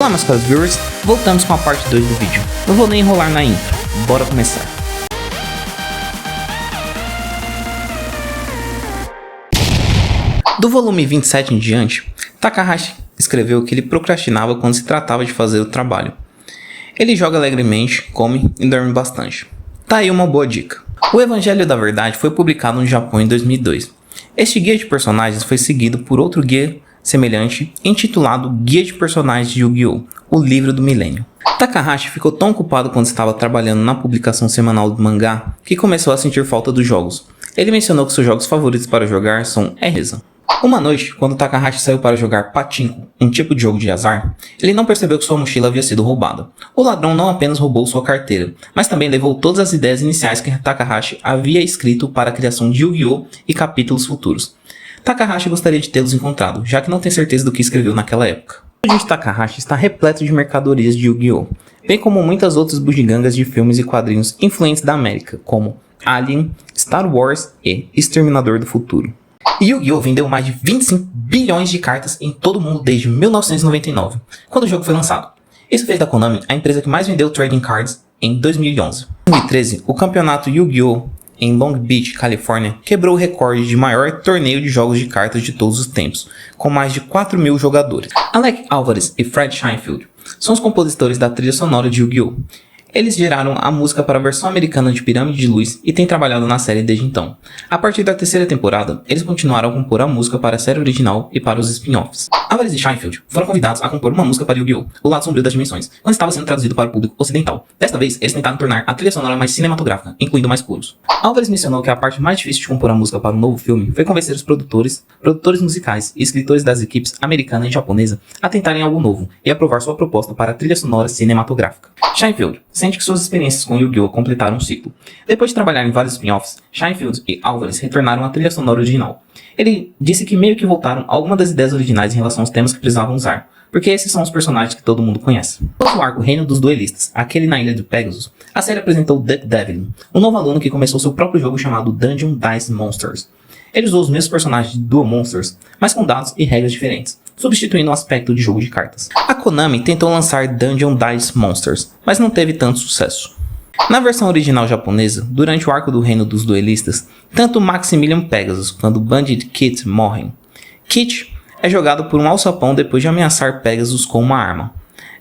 Olá meus caros viewers, voltamos com a parte 2 do vídeo. Não vou nem enrolar na intro, bora começar. Do volume 27 em diante, Takahashi escreveu que ele procrastinava quando se tratava de fazer o trabalho. Ele joga alegremente, come e dorme bastante. Tá aí uma boa dica. O Evangelho da Verdade foi publicado no Japão em 2002. Este guia de personagens foi seguido por outro guia semelhante, intitulado Guia de Personagens de Yu-Gi-Oh! O Livro do Milênio. Takahashi ficou tão ocupado quando estava trabalhando na publicação semanal do mangá que começou a sentir falta dos jogos. Ele mencionou que seus jogos favoritos para jogar são RZ. Uma noite, quando Takahashi saiu para jogar Pachinko, um tipo de jogo de azar, ele não percebeu que sua mochila havia sido roubada. O ladrão não apenas roubou sua carteira, mas também levou todas as ideias iniciais que Takahashi havia escrito para a criação de Yu-Gi-Oh! E capítulos futuros. Takahashi gostaria de tê-los encontrado, já que não tem certeza do que escreveu naquela época. O dia de Takahashi está repleto de mercadorias de Yu-Gi-Oh! Bem como muitas outras bugigangas de filmes e quadrinhos influentes da América, como Alien, Star Wars e Exterminador do Futuro. Yu-Gi-Oh! Vendeu mais de 25 bilhões de cartas em todo o mundo desde 1999, quando o jogo foi lançado. Isso fez da Konami a empresa que mais vendeu trading cards em 2011. Em 2013, o campeonato Yu-Gi-Oh! Em Long Beach, Califórnia, quebrou o recorde de maior torneio de jogos de cartas de todos os tempos, com mais de 4.000 jogadores. Alec Alvarez e Fred Sheinfeld são os compositores da trilha sonora de Yu-Gi-Oh! Eles geraram a música para a versão americana de Pirâmide de Luz e têm trabalhado na série desde então. A partir da terceira temporada, eles continuaram a compor a música para a série original e para os spin-offs. Alvarez e Sheinfeld foram convidados a compor uma música para Yu-Gi-Oh! O Lado Sombrio das Dimensões, quando estava sendo traduzido para o público ocidental. Desta vez, eles tentaram tornar a trilha sonora mais cinematográfica, incluindo mais puros. Alvarez mencionou que a parte mais difícil de compor a música para um novo filme foi convencer os produtores musicais e escritores das equipes americana e japonesa a tentarem algo novo e aprovar sua proposta para a trilha sonora cinematográfica. Sheinfeld sente que suas experiências com Yu-Gi-Oh! Completaram um ciclo. Depois de trabalhar em vários spin-offs, Sheinfeld e Alvarez retornaram à trilha sonora original. Ele disse que meio que voltaram a algumas das ideias originais em relação aos temas que precisavam usar, porque esses são os personagens que todo mundo conhece. No arco Reino dos Duelistas, aquele na ilha de Pegasus, a série apresentou Duck Devlin, um novo aluno que começou seu próprio jogo chamado Dungeon Dice Monsters. Ele usou os mesmos personagens de Duel Monsters, mas com dados e regras diferentes, substituindo o aspecto de jogo de cartas. A Konami tentou lançar Dungeon Dice Monsters, mas não teve tanto sucesso. Na versão original japonesa, durante o arco do Reino dos Duelistas, tanto Maximilian Pegasus quanto Bandit Kit morrem. Kit é jogado por um alçapão depois de ameaçar Pegasus com uma arma.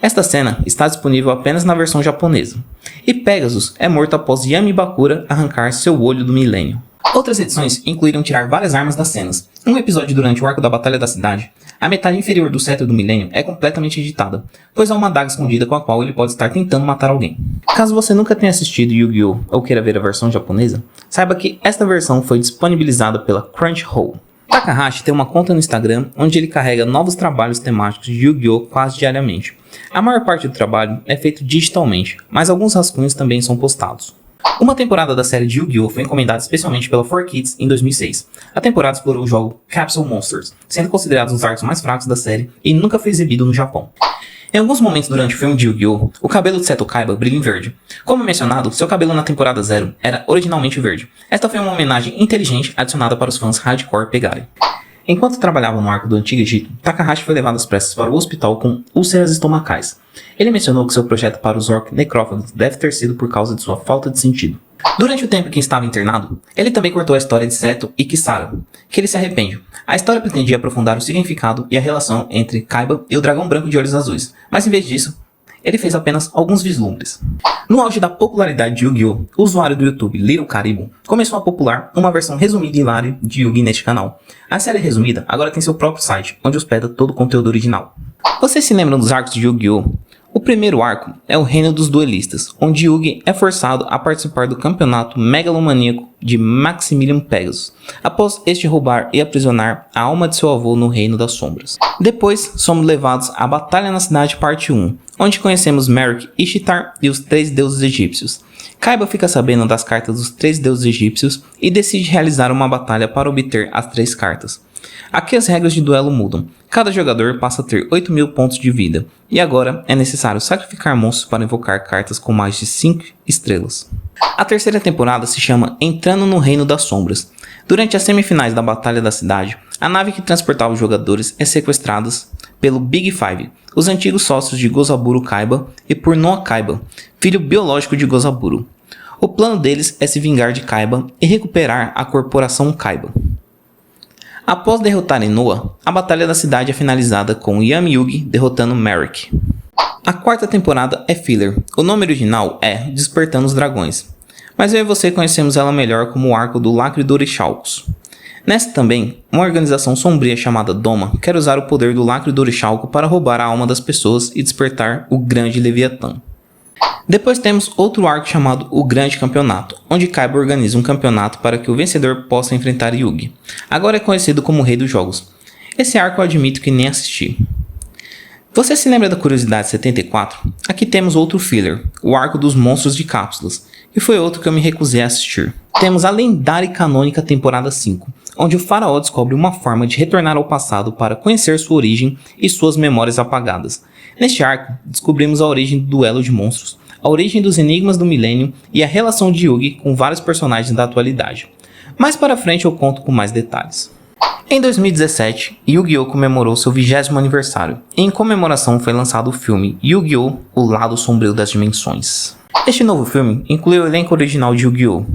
Esta cena está disponível apenas na versão japonesa. E Pegasus é morto após Yami Bakura arrancar seu olho do milênio. Outras edições incluíram tirar várias armas das cenas. Um episódio durante o arco da Batalha da Cidade, a metade inferior do cetro do milênio é completamente editada, pois há uma adaga escondida com a qual ele pode estar tentando matar alguém. Caso você nunca tenha assistido Yu-Gi-Oh! Ou queira ver a versão japonesa, saiba que esta versão foi disponibilizada pela Crunchyroll. Takahashi tem uma conta no Instagram onde ele carrega novos trabalhos temáticos de Yu-Gi-Oh! Quase diariamente. A maior parte do trabalho é feito digitalmente, mas alguns rascunhos também são postados. Uma temporada da série de Yu-Gi-Oh! Foi encomendada especialmente pela 4Kids em 2006. A temporada explorou o jogo Capsule Monsters, sendo considerado um dos arcos mais fracos da série e nunca foi exibido no Japão. Em alguns momentos durante o filme de Yu-Gi-Oh!, o cabelo de Seto Kaiba brilha em verde. Como mencionado, seu cabelo na temporada 0 era originalmente verde. Esta foi uma homenagem inteligente adicionada para os fãs hardcore pegarem. Enquanto trabalhava no arco do Antigo Egito, Takahashi foi levado às pressas para o hospital com úlceras estomacais. Ele mencionou que seu projeto para os Orc Necrófagos deve ter sido por causa de sua falta de sentido. Durante o tempo em que estava internado, ele também cortou a história de Seto e Kisara, que ele se arrepende. A história pretendia aprofundar o significado e a relação entre Kaiba e o dragão branco de olhos azuis, mas em vez disso, ele fez apenas alguns vislumbres. No auge da popularidade de Yu-Gi-Oh!, o usuário do YouTube Little Caribou começou a popular uma versão resumida e hilária de Yu-Gi neste canal. A série resumida agora tem seu próprio site, onde hospeda todo o conteúdo original. Vocês se lembram dos arcos de Yu-Gi-Oh!? O primeiro arco é o Reino dos Duelistas, onde Yugi é forçado a participar do campeonato megalomaníaco de Maximilian Pegasus, após este roubar e aprisionar a alma de seu avô no Reino das Sombras. Depois, somos levados à Batalha na Cidade Parte 1, onde conhecemos Merrick, Ishtar e os 3 deuses egípcios. Kaiba fica sabendo das cartas dos 3 deuses egípcios e decide realizar uma batalha para obter as 3 cartas. Aqui as regras de duelo mudam. Cada jogador passa a ter 8.000 pontos de vida, e agora é necessário sacrificar monstros para invocar cartas com mais de 5 estrelas. A terceira temporada se chama Entrando no Reino das Sombras. Durante as semifinais da Batalha da Cidade, a nave que transportava os jogadores é sequestrada pelo Big Five, os antigos sócios de Gozaburo Kaiba, e por Noa Kaiba, filho biológico de Gozaburo. O plano deles é se vingar de Kaiba e recuperar a corporação Kaiba. Após derrotarem Noa, a batalha da cidade é finalizada com Yami Yugi derrotando Merrick. A quarta temporada é filler. O nome original é Despertando os Dragões, mas eu e você conhecemos ela melhor como o arco do Lacre do Orixalcos. Nesta também, uma organização sombria chamada Doma quer usar o poder do Lacre do Orixalco para roubar a alma das pessoas e despertar o Grande Leviatã. Depois temos outro arco chamado O Grande Campeonato, onde Kaiba organiza um campeonato para que o vencedor possa enfrentar Yugi. Agora é conhecido como o Rei dos Jogos. Esse arco eu admito que nem assisti. Você se lembra da Curiosidade 74? Aqui temos outro filler, o arco dos monstros de cápsulas, que foi outro que eu me recusei a assistir. Temos a lendária e canônica temporada 5, onde o faraó descobre uma forma de retornar ao passado para conhecer sua origem e suas memórias apagadas. Neste arco, descobrimos a origem do duelo de monstros, a origem dos enigmas do milênio e a relação de Yugi com vários personagens da atualidade. Mais para frente eu conto com mais detalhes. Em 2017, Yu-Gi-Oh! Comemorou seu 20º aniversário, e em comemoração foi lançado o filme Yu-Gi-Oh! O Lado Sombrio das Dimensões. Este novo filme inclui o elenco original de Yu-Gi-Oh!,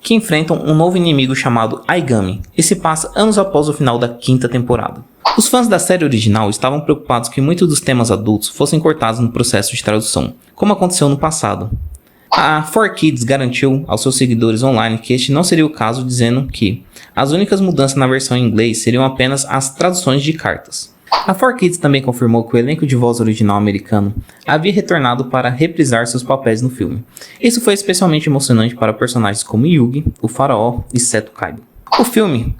que enfrentam um novo inimigo chamado Aigami, e se passa anos após o final da quinta temporada. Os fãs da série original estavam preocupados que muitos dos temas adultos fossem cortados no processo de tradução, como aconteceu no passado. A 4Kids garantiu aos seus seguidores online que este não seria o caso, dizendo que as únicas mudanças na versão em inglês seriam apenas as traduções de cartas. A 4Kids também confirmou que o elenco de voz original americano havia retornado para reprisar seus papéis no filme. Isso foi especialmente emocionante para personagens como Yugi, o Faraó e Seto Kaiba. O filme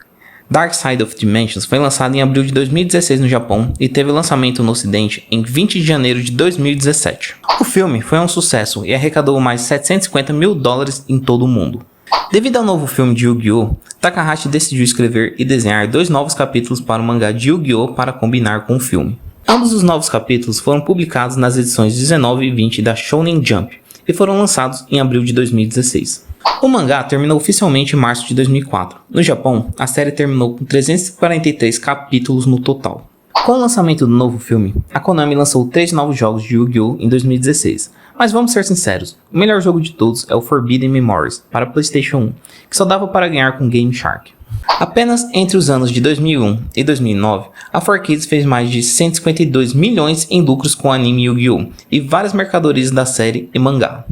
Dark Side of Dimensions foi lançado em abril de 2016 no Japão e teve lançamento no ocidente em 20 de janeiro de 2017. O filme foi um sucesso e arrecadou mais $750 mil em todo o mundo. Devido ao novo filme de Yu-Gi-Oh!, Takahashi decidiu escrever e desenhar 2 novos capítulos para o mangá de Yu-Gi-Oh! Para combinar com o filme. Ambos os novos capítulos foram publicados nas edições 19 e 20 da Shonen Jump e foram lançados em abril de 2016. O mangá terminou oficialmente em março de 2004. No Japão, a série terminou com 343 capítulos no total. Com o lançamento do novo filme, a Konami lançou 3 novos jogos de Yu-Gi-Oh! Em 2016. Mas vamos ser sinceros, o melhor jogo de todos é o Forbidden Memories, para PlayStation 1, que só dava para ganhar com Game Shark. Apenas entre os anos de 2001 e 2009, a 4Kids fez mais de 152 milhões em lucros com o anime Yu-Gi-Oh! E várias mercadorias da série e mangá.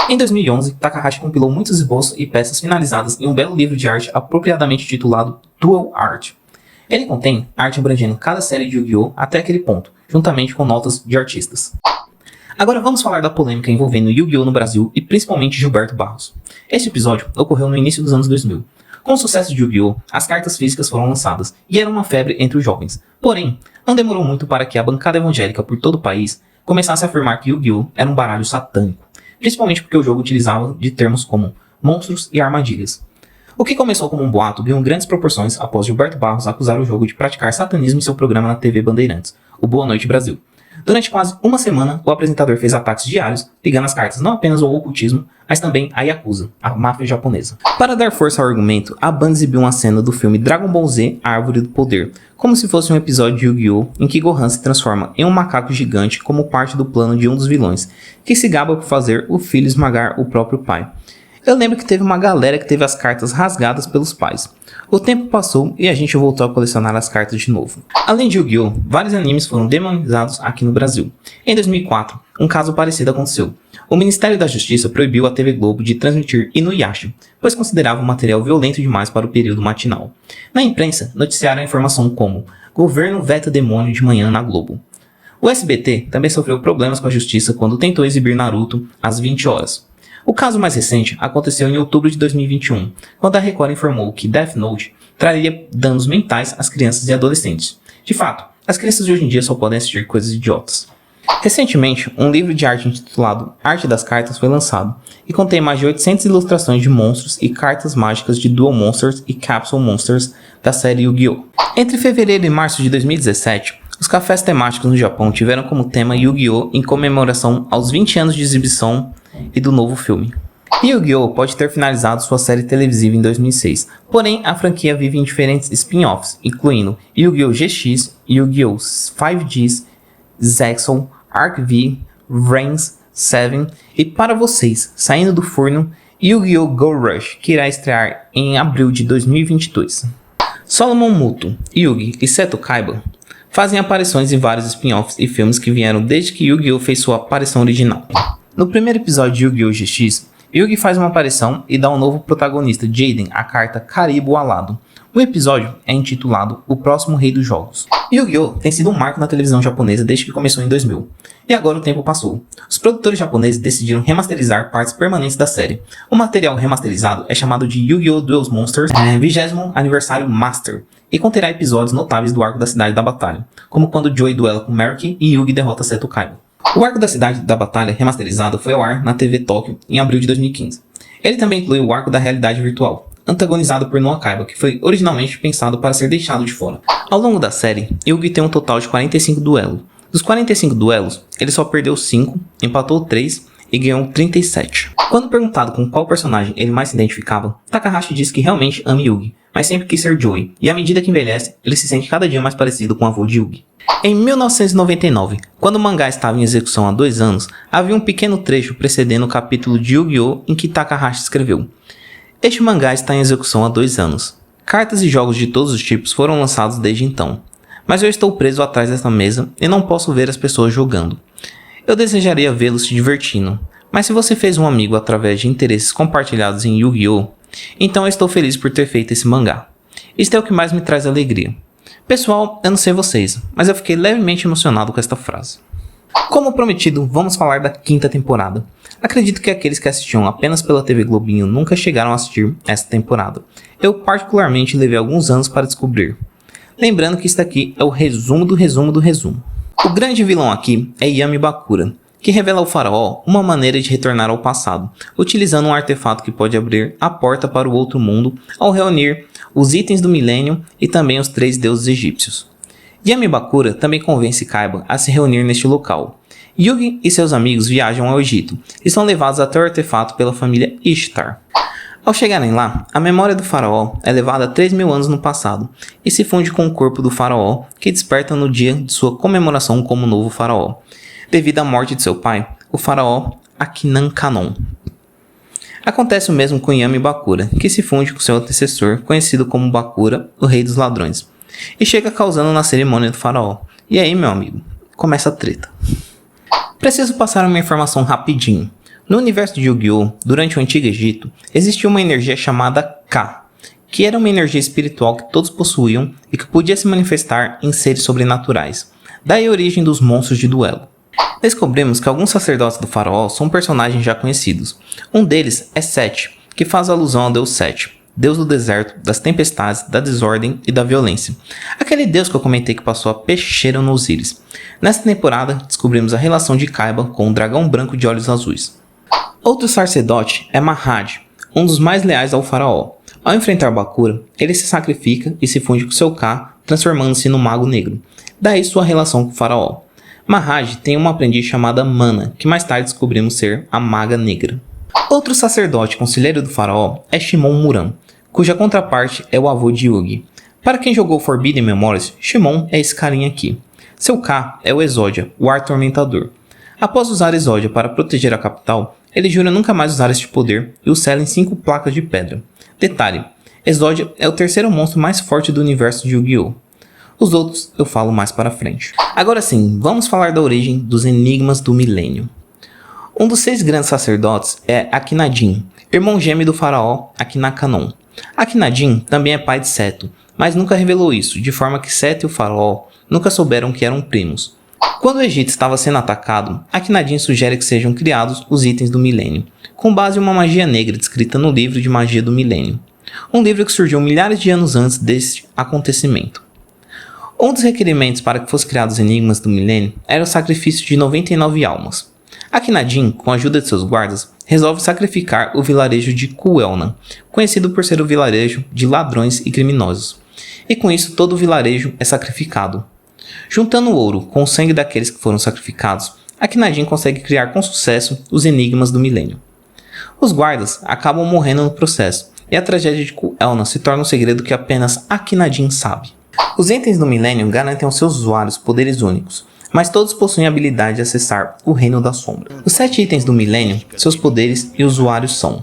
Em 2011, Takahashi compilou muitos esboços e peças finalizadas em um belo livro de arte apropriadamente titulado Dual Art. Ele contém arte abrangendo cada série de Yu-Gi-Oh! Até aquele ponto, juntamente com notas de artistas. Agora vamos falar da polêmica envolvendo Yu-Gi-Oh! No Brasil e principalmente Gilberto Barros. Este episódio ocorreu no início dos anos 2000. Com o sucesso de Yu-Gi-Oh!, as cartas físicas foram lançadas e era uma febre entre os jovens. Porém, não demorou muito para que a bancada evangélica por todo o país começasse a afirmar que Yu-Gi-Oh! Era um baralho satânico, principalmente porque o jogo utilizava de termos como monstros e armadilhas. O que começou como um boato ganhou grandes proporções após Gilberto Barros acusar o jogo de praticar satanismo em seu programa na TV Bandeirantes, o Boa Noite Brasil. Durante quase uma semana, o apresentador fez ataques diários, ligando as cartas não apenas ao ocultismo, mas também à Yakuza, a máfia japonesa. Para dar força ao argumento, a banda exibiu uma cena do filme Dragon Ball Z, A Árvore do Poder, como se fosse um episódio de Yu-Gi-Oh! Em que Gohan se transforma em um macaco gigante como parte do plano de um dos vilões, que se gaba por fazer o filho esmagar o próprio pai. Eu lembro que teve uma galera que teve as cartas rasgadas pelos pais. O tempo passou e a gente voltou a colecionar as cartas de novo. Além de Yu-Gi-Oh!, vários animes foram demonizados aqui no Brasil. Em 2004, um caso parecido aconteceu. O Ministério da Justiça proibiu a TV Globo de transmitir Inuyasha, pois considerava o material violento demais para o período matinal. Na imprensa, noticiaram a informação como Governo veta demônio de manhã na Globo. O SBT também sofreu problemas com a justiça quando tentou exibir Naruto às 20 horas. O caso mais recente aconteceu em outubro de 2021, quando a Record informou que Death Note traria danos mentais às crianças e adolescentes. De fato, as crianças de hoje em dia só podem assistir coisas idiotas. Recentemente, um livro de arte intitulado Arte das Cartas foi lançado e contém mais de 800 ilustrações de monstros e cartas mágicas de Duel Monsters e Capsule Monsters da série Yu-Gi-Oh! Entre fevereiro e março de 2017, os cafés temáticos no Japão tiveram como tema Yu-Gi-Oh! Em comemoração aos 20 anos de exibição e do novo filme. Yu-Gi-Oh! Pode ter finalizado sua série televisiva em 2006, porém a franquia vive em diferentes spin-offs, incluindo Yu-Gi-Oh! GX, Yu-Gi-Oh! 5Ds, Zexal, Arc V, Reigns, 7 e para vocês, saindo do forno, Yu-Gi-Oh! Go Rush, que irá estrear em abril de 2022. Solomon Muto, Yugi e Seto Kaiba fazem aparições em vários spin-offs e filmes que vieram desde que Yu-Gi-Oh! Fez sua aparição original. No primeiro episódio de Yu-Gi-Oh! GX, Yugi faz uma aparição e dá ao novo protagonista Jaden a carta Caribo Alado. O episódio é intitulado O Próximo Rei dos Jogos. Yu-Gi-Oh! Tem sido um marco na televisão japonesa desde que começou em 2000. E agora o tempo passou. Os produtores japoneses decidiram remasterizar partes permanentes da série. O material remasterizado é chamado de Yu-Gi-Oh! Duel Monsters 20º Aniversário Master e conterá episódios notáveis do arco da Cidade da Batalha, como quando Joey duela com Merrick e Yugi derrota Seto Kaiba. O arco da Cidade da Batalha remasterizado foi ao ar na TV Tóquio em abril de 2015. Ele também inclui o arco da realidade virtual, antagonizado por Noah Kaiba, que foi originalmente pensado para ser deixado de fora. Ao longo da série, Yugi tem um total de 45 duelos. Dos 45 duelos, ele só perdeu 5, empatou 3 e ganhou 37. Quando perguntado com qual personagem ele mais se identificava, Takahashi disse que realmente ama Yugi, mas sempre quis ser Joey, e à medida que envelhece, ele se sente cada dia mais parecido com o avô de Yugi. Em 1999, quando o mangá estava em execução há 2 anos, havia um pequeno trecho precedendo o capítulo de Yu-Gi-Oh! Em que Takahashi escreveu: "Este mangá está em execução há 2 anos. Cartas e jogos de todos os tipos foram lançados desde então. Mas eu estou preso atrás desta mesa e não posso ver as pessoas jogando. Eu desejaria vê-los se divertindo, mas se você fez um amigo através de interesses compartilhados em Yu-Gi-Oh! Então eu estou feliz por ter feito esse mangá. Isto é o que mais me traz alegria. Pessoal, eu não sei vocês, mas eu fiquei levemente emocionado com esta frase." Como prometido, vamos falar da 5ª temporada. Acredito que aqueles que assistiam apenas pela TV Globinho nunca chegaram a assistir esta temporada. Eu particularmente levei alguns anos para descobrir. Lembrando que isso aqui é o resumo do resumo do resumo. O grande vilão aqui é Yami Bakura, que revela ao faraó uma maneira de retornar ao passado, utilizando um artefato que pode abrir a porta para o outro mundo ao reunir os itens do milênio e também os 3 deuses egípcios. Yami Bakura também convence Kaiba a se reunir neste local. Yugi e seus amigos viajam ao Egito e são levados até o artefato pela família Ishtar. Ao chegarem lá, a memória do faraó é levada 3.000 anos no passado e se funde com o corpo do faraó, que desperta no dia de sua comemoração como novo faraó, devido à morte de seu pai, o faraó Akhenaten. Acontece o mesmo com Yami Bakura, que se funde com seu antecessor, conhecido como Bakura, o rei dos ladrões, e chega causando na cerimônia do faraó. E aí, meu amigo, começa a treta. Preciso passar uma informação rapidinho. No universo de Yu-Gi-Oh!, durante o Antigo Egito, existia uma energia chamada Ka, que era uma energia espiritual que todos possuíam e que podia se manifestar em seres sobrenaturais. Daí a origem dos monstros de duelo. Descobrimos que alguns sacerdotes do faraó são personagens já conhecidos. Um deles é Sete, que faz alusão ao deus Sete, deus do deserto, das tempestades, da desordem e da violência. Aquele deus que eu comentei que passou a peixeira no Osíris. Nesta temporada, descobrimos a relação de Kaiba com o dragão branco de olhos azuis. Outro sacerdote é Mahad, um dos mais leais ao faraó. Ao enfrentar Bakura, ele se sacrifica e se funde com seu Ka, transformando-se no Mago Negro. Daí sua relação com o faraó. Mahad tem uma aprendiz chamada Mana, que mais tarde descobrimos ser a Maga Negra. Outro sacerdote conselheiro do faraó é Shimon Muran, cuja contraparte é o avô de Yugi. Para quem jogou Forbidden Memories, Shimon é esse carinha aqui. Seu Ka é o Exodia, o Ar Tormentador. Após usar Exodia para proteger a capital, ele jura nunca mais usar este poder e o sela em 5 placas de pedra. Detalhe, Exodia é o 3º monstro mais forte do universo de Yu-Gi-Oh! Os outros eu falo mais para frente. Agora sim, vamos falar da origem dos enigmas do milênio. Um dos 6 grandes sacerdotes é Akhenaten, irmão gêmeo do faraó Akhenaten. Akhenaten também é pai de Seto, mas nunca revelou isso, de forma que Seto e o faraó nunca souberam que eram primos. Quando o Egito estava sendo atacado, Akhenaten sugere que sejam criados os itens do milênio, com base em uma magia negra descrita no livro de magia do milênio, um livro que surgiu milhares de anos antes deste acontecimento. Um dos requerimentos para que fossem criados os enigmas do milênio era o sacrifício de 99 almas. Akhenaten, com a ajuda de seus guardas, resolve sacrificar o vilarejo de Kuelna, conhecido por ser o vilarejo de ladrões e criminosos. E com isso todo o vilarejo é sacrificado. Juntando o ouro com o sangue daqueles que foram sacrificados, Akhenaten consegue criar com sucesso os enigmas do milênio. Os guardas acabam morrendo no processo, e a tragédia de Cu-Elna se torna um segredo que apenas Akhenaten sabe. Os itens do Millennium garantem aos seus usuários poderes únicos, mas todos possuem a habilidade de acessar o Reino da Sombra. Os 7 itens do Millennium, seus poderes e usuários são: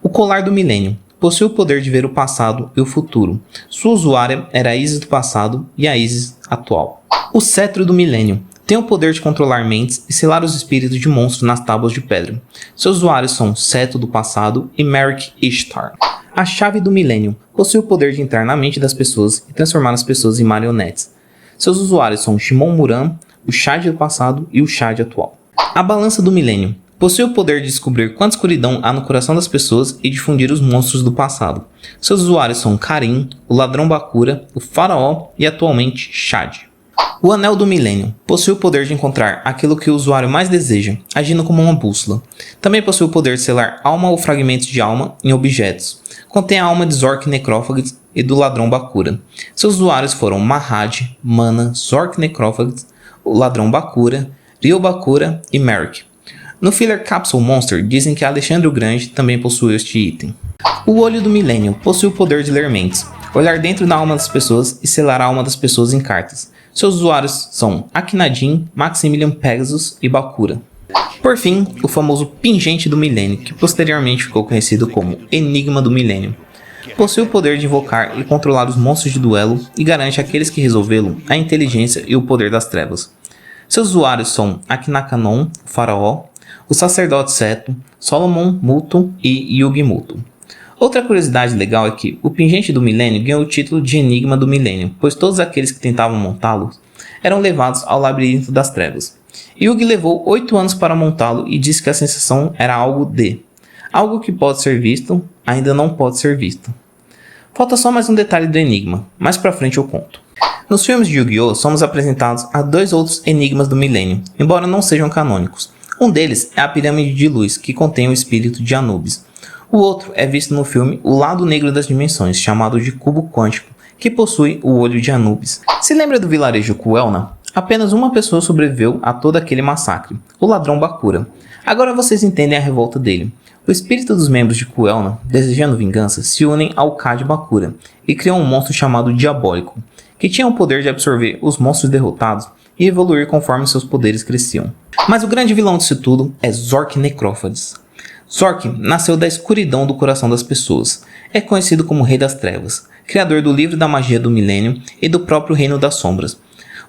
o Colar do Millennium possui o poder de ver o passado e o futuro. Sua usuária era a Isis do passado e a Isis atual. O Cetro do Millennium tem o poder de controlar mentes e selar os espíritos de monstros nas tábuas de pedra. Seus usuários são Seto do passado e Merrick Ishtar. A Chave do Millennium possui o poder de entrar na mente das pessoas e transformar as pessoas em marionetes. Seus usuários são Shimon Muran, o Shad do passado e o Shad atual. A Balança do Millennium possui o poder de descobrir quanta escuridão há no coração das pessoas e difundir os monstros do passado. Seus usuários são Karim, o Ladrão Bakura, o Faraó e atualmente Shad. O Anel do Millennium possui o poder de encontrar aquilo que o usuário mais deseja, agindo como uma bússola. Também possui o poder de selar alma ou fragmentos de alma em objetos. Contém a alma de Zork Necrófagus e do Ladrão Bakura. Seus usuários foram Mahad, Mana, Zork Necrófagus, o Ladrão Bakura, Rio Bakura e Merrick. No filler Capsule Monster dizem que Alexandre o Grande também possui este item. O Olho do Millennium possui o poder de ler mentes, olhar dentro da alma das pessoas e selar a alma das pessoas em cartas. Seus usuários são Akhenaten, Maximilian Pegasus e Bakura. Por fim, o famoso Pingente do Milênio, que posteriormente ficou conhecido como Enigma do Milênio. Possui o poder de invocar e controlar os monstros de duelo e garante àqueles que resolvê-lo a inteligência e o poder das trevas. Seus usuários são Akhenaten, o Faraó, o Sacerdote Seto, Solomon Muto e Yugi Muto. Outra curiosidade legal é que o Pingente do Milênio ganhou o título de Enigma do Milênio, pois todos aqueles que tentavam montá-lo eram levados ao Labirinto das Trevas. Yugi levou 8 anos para montá-lo e disse que a sensação era algo que pode ser visto, ainda não pode ser visto. Falta só mais um detalhe do enigma, mais pra frente eu conto. Nos filmes de Yu-Gi-Oh! Somos apresentados a 2 outros enigmas do Milênio, embora não sejam canônicos. Um deles é a Pirâmide de Luz, que contém o espírito de Anubis. O outro é visto no filme O Lado Negro das Dimensões, chamado de Cubo Quântico, que possui o olho de Anubis. Se lembra do vilarejo Cu-Elna? Apenas uma pessoa sobreviveu a todo aquele massacre, o Ladrão Bakura. Agora vocês entendem a revolta dele. O espírito dos membros de Cu-Elna, desejando vingança, se unem ao Ka de Bakura e criam um monstro chamado Diabólico, que tinha o poder de absorver os monstros derrotados e evoluir conforme seus poderes cresciam. Mas o grande vilão disso tudo é Zork Necrófagus. Zork nasceu da escuridão do coração das pessoas. É conhecido como Rei das Trevas, criador do Livro da Magia do Milênio e do próprio Reino das Sombras.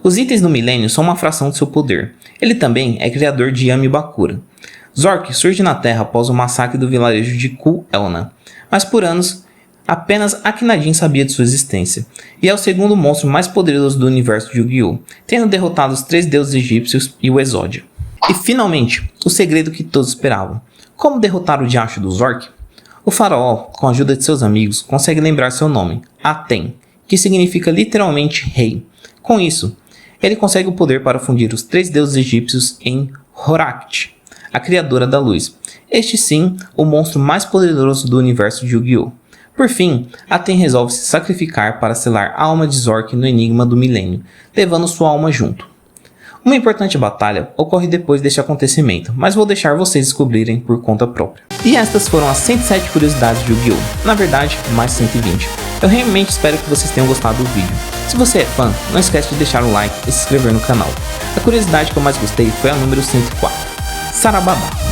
Os itens do Milênio são uma fração de seu poder. Ele também é criador de Yami Bakura. Zork surge na Terra após o massacre do vilarejo de Cu-Elna, mas por anos apenas Akhenaten sabia de sua existência, e é o segundo monstro mais poderoso do universo de Yu-Gi-Oh!, tendo derrotado os 3 deuses egípcios e o Exódia. E finalmente, o segredo que todos esperavam. Como derrotar o diacho do Zork? O faraó, com a ajuda de seus amigos, consegue lembrar seu nome, Aten, que significa literalmente rei. Com isso, ele consegue o poder para fundir os 3 deuses egípcios em Horakt, a criadora da luz. Este sim, o monstro mais poderoso do universo de Yu-Gi-Oh! Por fim, Aten resolve se sacrificar para selar a alma de Zork no Enigma do Milênio, levando sua alma junto. Uma importante batalha ocorre depois deste acontecimento, mas vou deixar vocês descobrirem por conta própria. E estas foram as 107 curiosidades de Yu-Gi-Oh! Na verdade, mais 120. Eu realmente espero que vocês tenham gostado do vídeo. Se você é fã, não esquece de deixar um like e se inscrever no canal. A curiosidade que eu mais gostei foi a número 104. Sarababá!